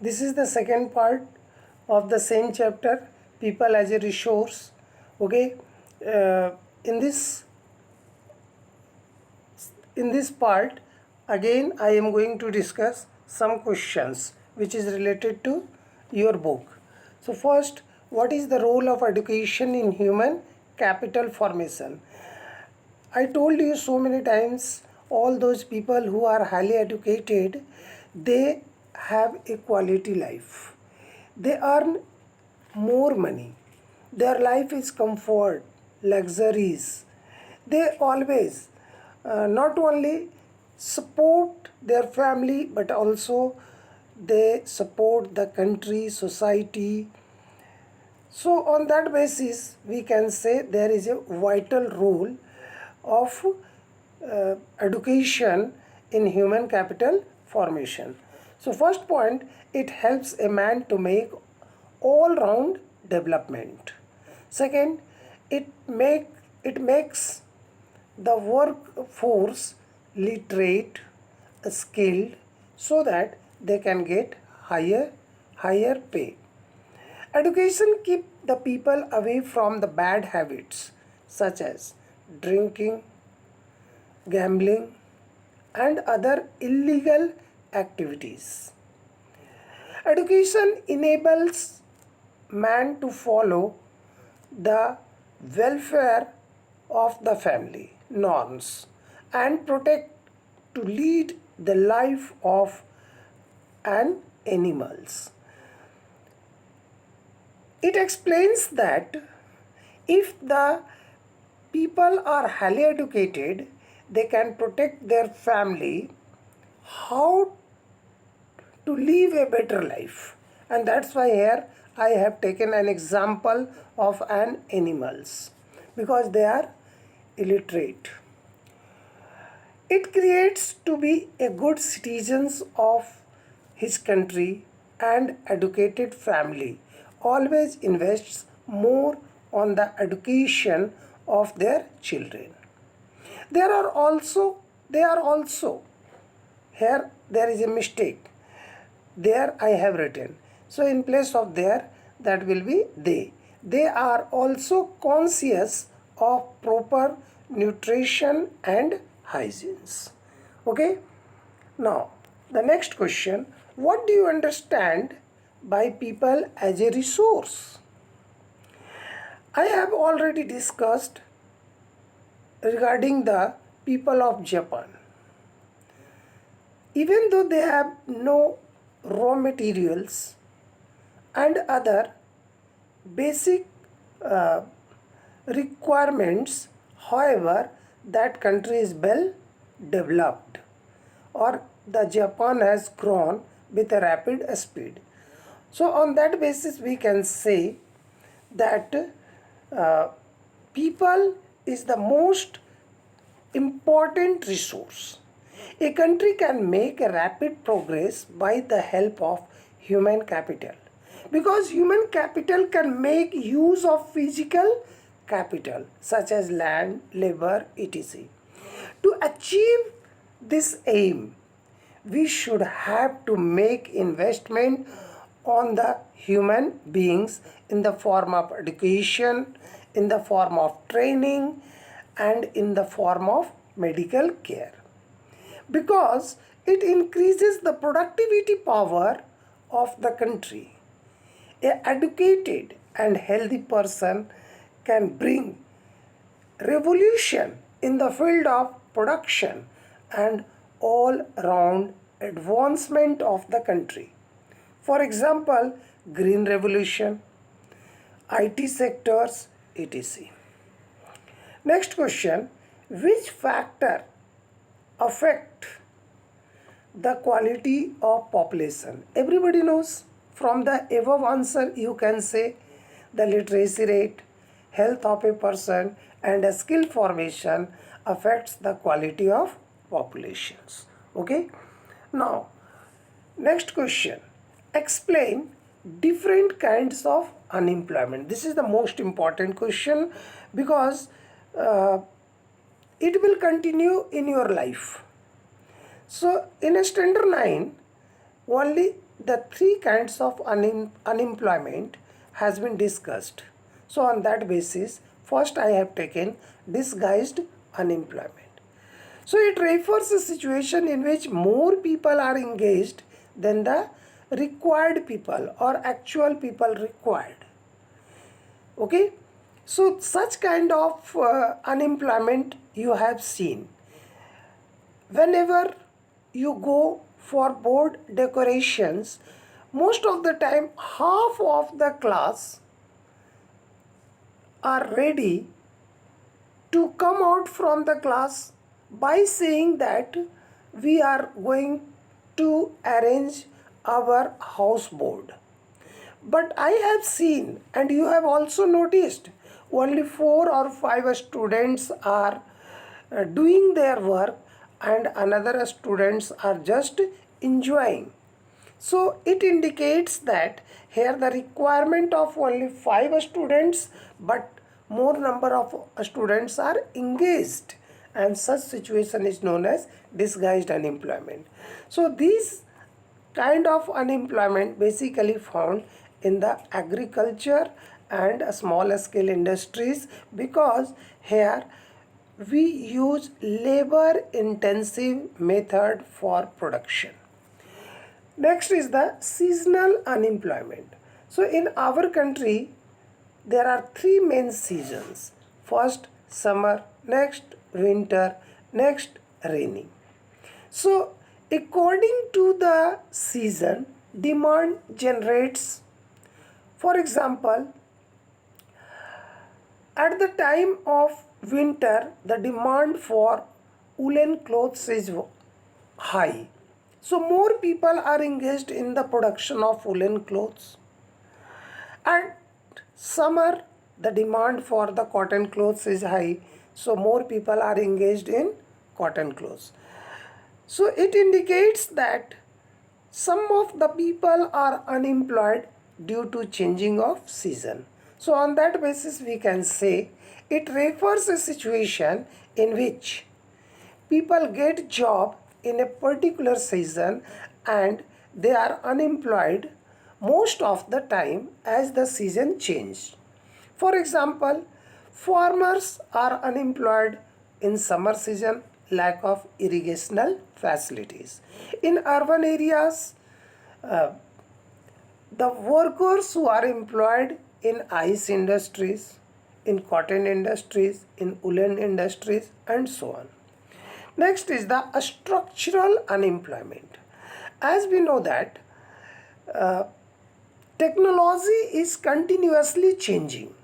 This is the second part of the same chapter, people as a resource. Okay, in this part again I am going to discuss some questions which is related to your book. So first, what is the role of education in human capital formation? I told you so many times, all those people who are highly educated, they have a quality life. They earn more money. Their life is comfort, luxuries. They always not only support their family but also they support the country, society. So on that basis we can say there is a vital role of education in human capital formation. So first point, it helps a man to make all round development. Second, it makes the workforce literate, skilled, so that they can get higher pay. Education keeps the people away from the bad habits such as drinking, gambling, and other illegal activities. Education enables man to follow the welfare of the family norms and protect to lead the life of an animals. It explains that if the people are highly educated, they can protect their family, how to live a better life. And that's why here I have taken an example of an animals because they are illiterate. It creates to be a good citizens of his country, and educated family always invests more on the education of their children. They are also here there is a mistake. There I have written. So in place of there, that will be they. They are also conscious of proper nutrition and hygienes. Okay. Now the next question, what do you understand by people as a resource? I have already discussed regarding the people of Japan. Even though they have no raw materials and other basic uh, requirements, however, that country is well developed, or the Japan has grown with a rapid speed. So on that basis we can say that people is the most important resource. A country can make a rapid progress by the help of human capital, because human capital can make use of physical capital such as land, labor, etc. To achieve this aim, we should have to make investment on the human beings in the form of education, in the form of training, and in the form of medical care, because it increases the productivity power of the country. An educated and healthy person can bring revolution in the field of production and all round advancement of the country. For example, green revolution, IT sectors, etc. Next question, which factor affect the quality of population? Everybody knows. From the above answer you can say the literacy rate, health of a person, and a skill formation affects the quality of populations. Okay. Now next question, explain different kinds of unemployment. This is the most important question because it will continue in your life. So in a standard 9, only the three kinds of unemployment has been discussed. So on that basis, first I have taken disguised unemployment. So it refers a situation in which more people are engaged than the required people or actual people required. Okay, so such kind of unemployment you have seen whenever you go for board decorations. Most of the time half of the class are ready to come out from the class by saying that we are going to arrange our house board. But I have seen, and you have also noticed, only 4 or 5 students are doing their work and another students are just enjoying. So it indicates that here the requirement of only 5 students, but more number of students are engaged, and such situation is known as disguised unemployment. So these kind of unemployment basically found in the agriculture and small scale industries, because here we use labor intensive method for production. Next is the seasonal unemployment. So in our country there are three main seasons. First summer, next winter, next rainy. So according to the season, demand generates. For example, at the time of winter, the demand for woolen clothes is high. So more people are engaged in the production of woolen clothes. At summer, the demand for the cotton clothes is high. So more people are engaged in cotton clothes. So it indicates that some of the people are unemployed due to changing of season. So on that basis we can say it refers a situation in which people get job in a particular season and they are unemployed most of the time as the season changes. For example, farmers are unemployed in summer season, lack of irrigational facilities. In urban areas, the workers who are employed in ice industries, in cotton industries, in woolen industries, and so on. Next is the structural unemployment. As we know that technology is continuously changing.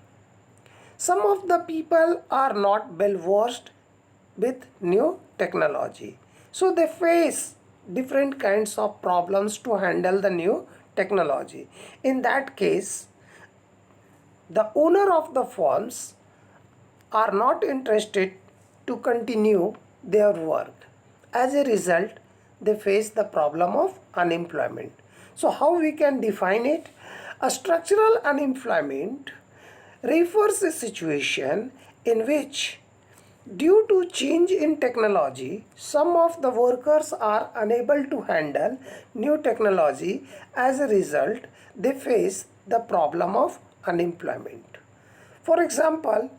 Some of the people are not well versed with new technology. So they face different kinds of problems to handle the new technology. In that case, the owner of the firms are not interested to continue their work. As a result, they face the problem of unemployment. So how we can define it? A structural unemployment refers a situation in which due to change in technology, some of the workers are unable to handle new technology. As a result, they face the problem of unemployment. For example,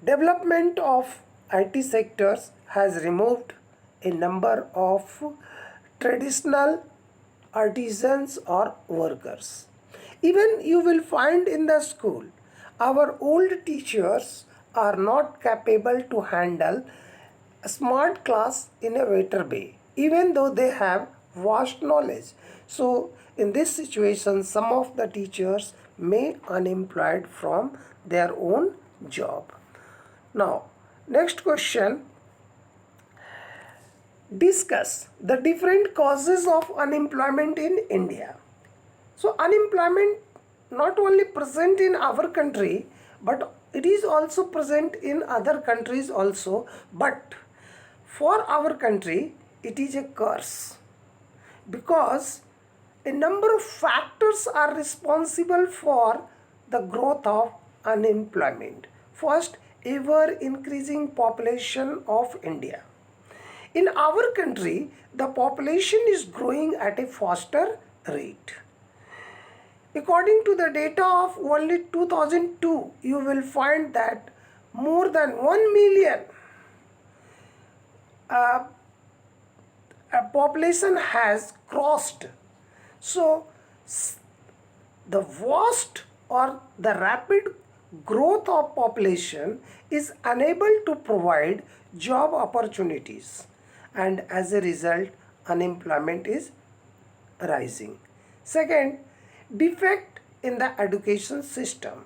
development of IT sectors has removed a number of traditional artisans or workers. Even you will find in the school, our old teachers are not capable to handle a smart class in a better way, even though they have vast knowledge. So in this situation, some of the teachers may unemployed from their own job. Now, next question. Discuss the different causes of unemployment in India. So unemployment not only present in our country, but it is also present in other countries also. But for our country, it is a curse, because a number of factors are responsible for the growth of unemployment. First, ever increasing population of India. In our country, the population is growing at a faster rate. According to the data of only 2002, you will find that more than 1 million uh, a population has crossed. So the vast or the rapid growth of population is unable to provide job opportunities, and as a result unemployment is rising. Second, defect in the education system.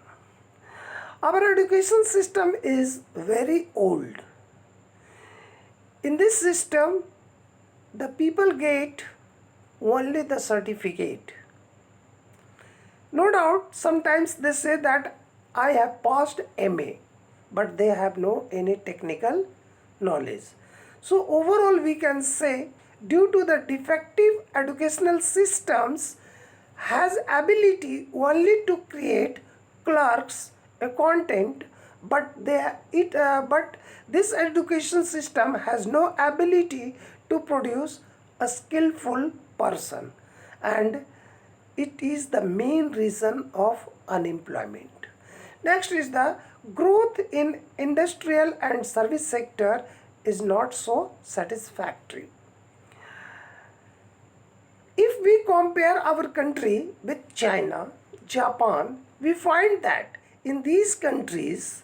Our education system is very old. In this system, the people get only the certificate. No doubt, sometimes they say that I have passed MA, but they have no any technical knowledge. So overall we can say, due to the defective educational systems has ability only to create clerks, accountant, but but this education system has no ability to produce a skillful person, and it is the main reason of unemployment. Next is the growth in industrial and service sector is not so satisfactory. If we compare our country with China, Japan, we find that in these countries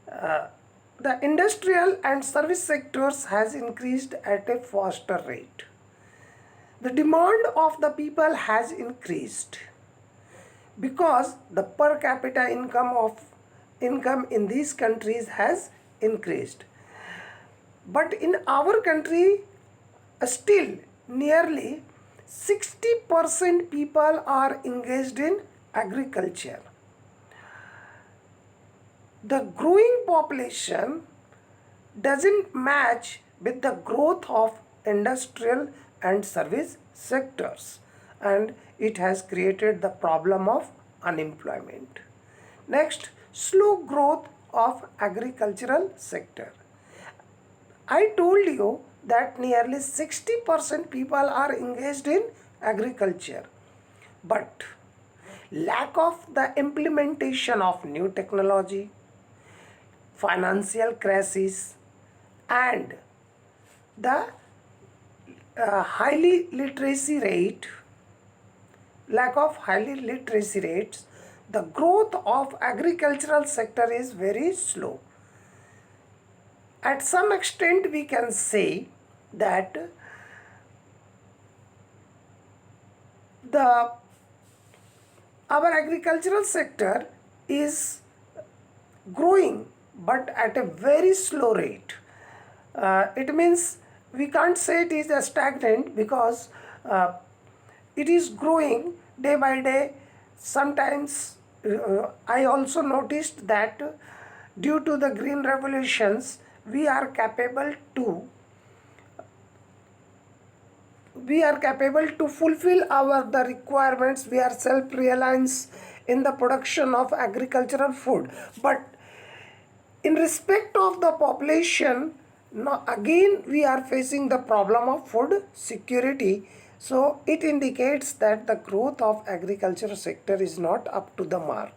the industrial and service sectors has increased at a faster rate. The demand of the people has increased because the per capita income in these countries has increased. But in our country, still nearly 60% people are engaged in agriculture. The growing population doesn't match with the growth of industrial and service sectors, and it has created the problem of unemployment. Next, slow growth of agricultural sector. I told you that nearly 60% people are engaged in agriculture, but lack of the implementation of new technology, financial crisis, and the highly literacy rate, lack of highly literacy rates, the growth of agricultural sector is very slow. At some extent we can say that the our agricultural sector is growing but at a very slow rate. It means we can't say it is a stagnant because it is growing day by day. Sometimes I also noticed that due to the green revolutions we are capable to fulfill our the requirements. We are self-reliant in the production of agricultural food, but in respect of the population, now again we are facing the problem of food security. So it indicates that the growth of agriculture sector is not up to the mark.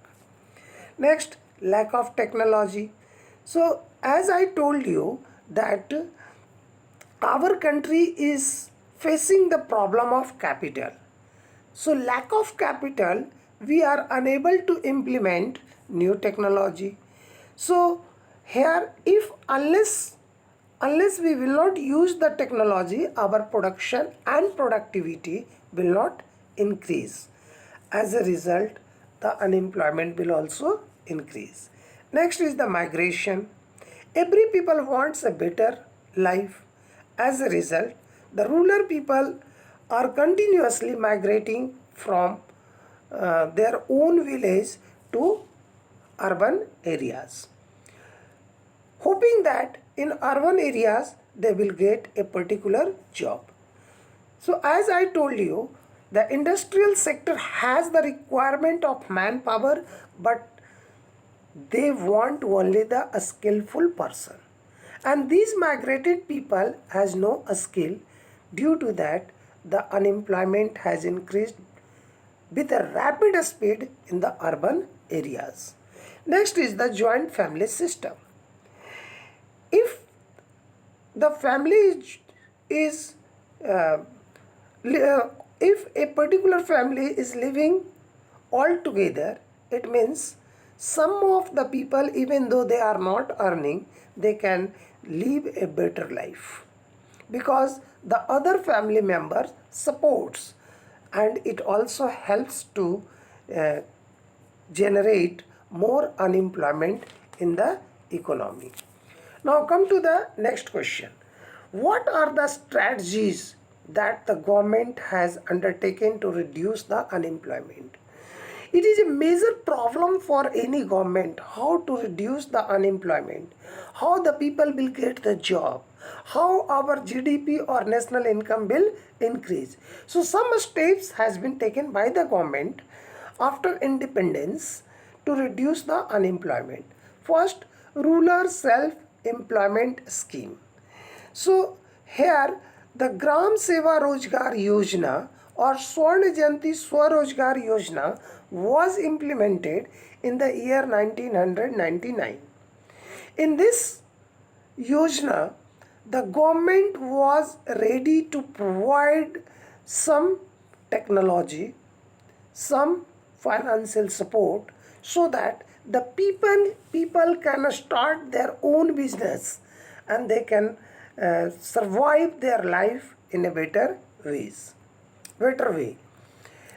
Next, lack of technology. So as I told you that our country is facing the problem of capital. So lack of capital, we are unable to implement new technology. So here, if unless we will not use the technology, our production and productivity will not increase. As a result, the unemployment will also increase. Next is the migration. Every people wants a better life. As a result, the rural people are continuously migrating from their own village to urban areas, hoping that in urban areas they will get a particular job. So as I told you, the industrial sector has the requirement of manpower, but they want only the skillful person. And these migrated people has no skill. Due to that, the unemployment has increased with a rapid speed in the urban areas. Next is the joint family system. If the family is uh, if a particular family is living all together, it means some of the people, even though they are not earning, they can live a better life because the other family member supports, and it also helps to uh, generate more unemployment in the economy. Now come to the next question. What are the strategies that the government has undertaken to reduce the unemployment? It is a major problem for any government how to reduce the unemployment, how the people will get the job, how our GDP or national income will increase. So some steps has been taken by the government after independence to reduce the unemployment. First, rural self-employment scheme. So here the Gram Seva Rozgar Yojana or Swarna Jayanti Swarozgar Yojana was implemented in the year 1999. In this Yojana, the government was ready to provide some technology, some financial support so that the people can start their own business and they can survive their life in a better way.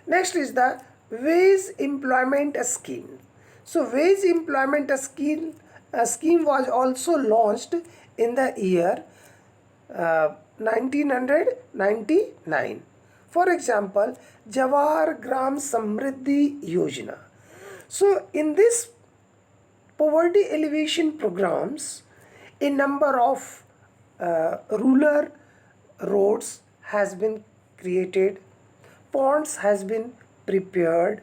Next is the wage employment scheme. So wage employment scheme was also launched in the year 1999. For example, Jawahar Gram Samriddhi Yojana. So in this poverty alleviation programs, a number of rural roads has been created, ponds has been prepared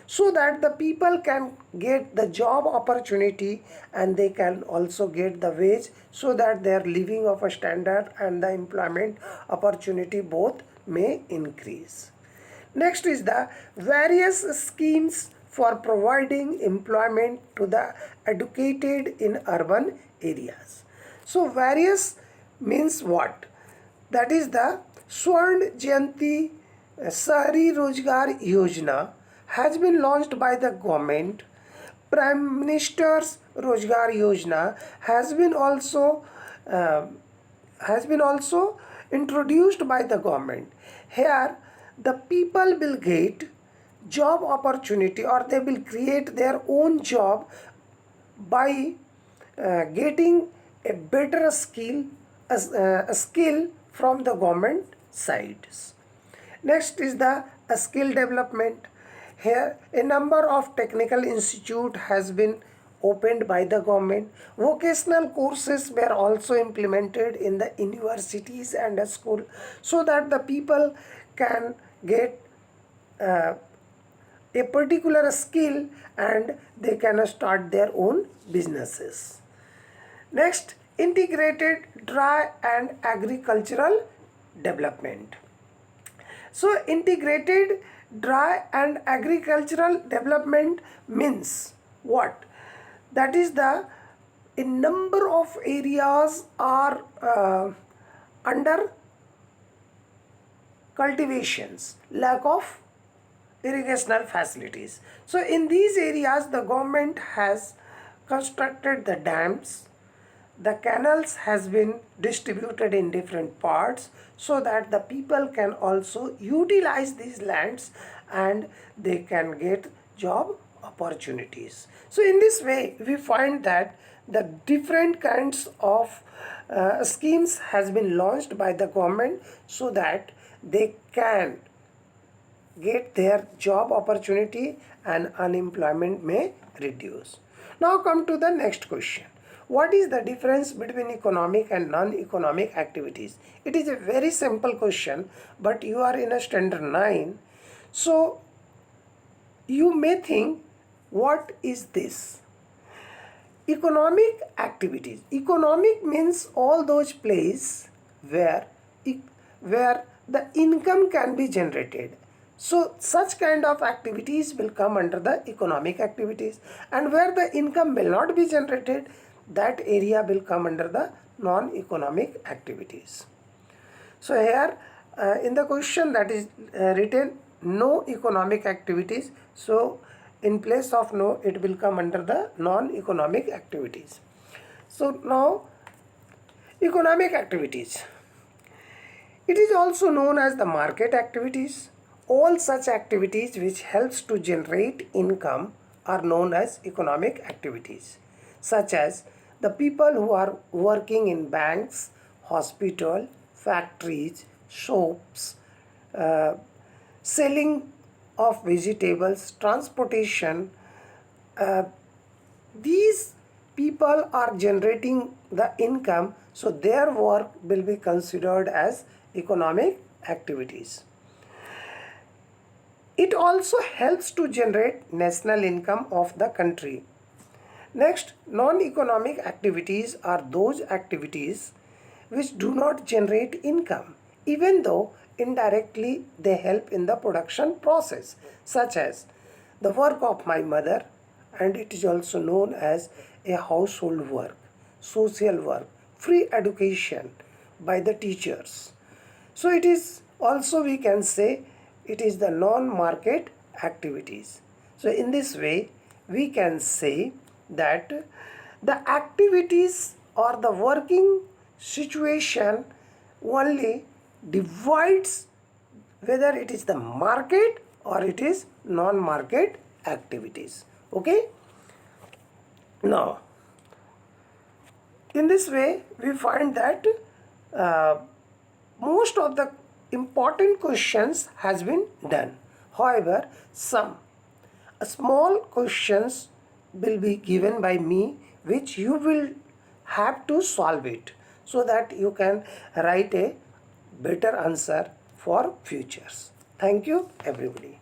so that the people can get the job opportunity and they can also get the wage so that their living of a standard and the employment opportunity both may increase. Next is the various schemes for providing employment to the educated in urban areas. So various means what? That is the Swarn Jayanti Sahari Rozgar Yojana has been launched by the government. Prime Minister's Rozgar Yojana uh, has been also introduced by the government. Here the people will get job opportunity or they will create their own job by getting a better skill, a skill from the government sides. Next is the skill development. Here a number of technical institute has been opened by the government. Vocational courses were also implemented in the universities and the school so that the people can get a particular skill and they can start their own businesses. Next, integrated dry and agricultural development. So integrated dry and agricultural development means what? That is the a number of areas are under cultivations, lack of irrigational facilities. So in these areas the government has constructed the dams, the canals has been distributed in different parts so that the people can also utilize these lands and they can get job opportunities. So in this way we find that the different kinds of schemes has been launched by the government so that they can get their job opportunity and unemployment may reduce. Now come to the next question. What is the difference between economic and non-economic activities? It is a very simple question, but you are in a standard 9. So you may think, what is this? Economic activities. Economic means all those places where the income can be generated. So such kind of activities will come under the economic activities, and where the income will not be generated, that area will come under the non-economic activities. So here in the question that is written no economic activities, so in place of no it will come under the non-economic activities. So now economic activities. It is also known as the market activities. All such activities which helps to generate income are known as economic activities, such as the people who are working in banks, hospital, factories, shops, uh, selling of vegetables, transportation. These people are generating the income, so their work will be considered as economic activities. It also helps to generate national income of the country. Next, non-economic activities are those activities which do not generate income, even though indirectly they help in the production process, such as the work of my mother, and it is also known as a household work, social work, free education by the teachers. So it is also, we can say, it is the non-market activities. So in this way we can say that the activities or the working situation only divides whether it is the market or it is non-market activities. Okay. Now in this way we find that uh, most of the important questions has been done. However, some small questions will be given by me which you will have to solve it, so that you can write a better answer for futures. Thank you everybody.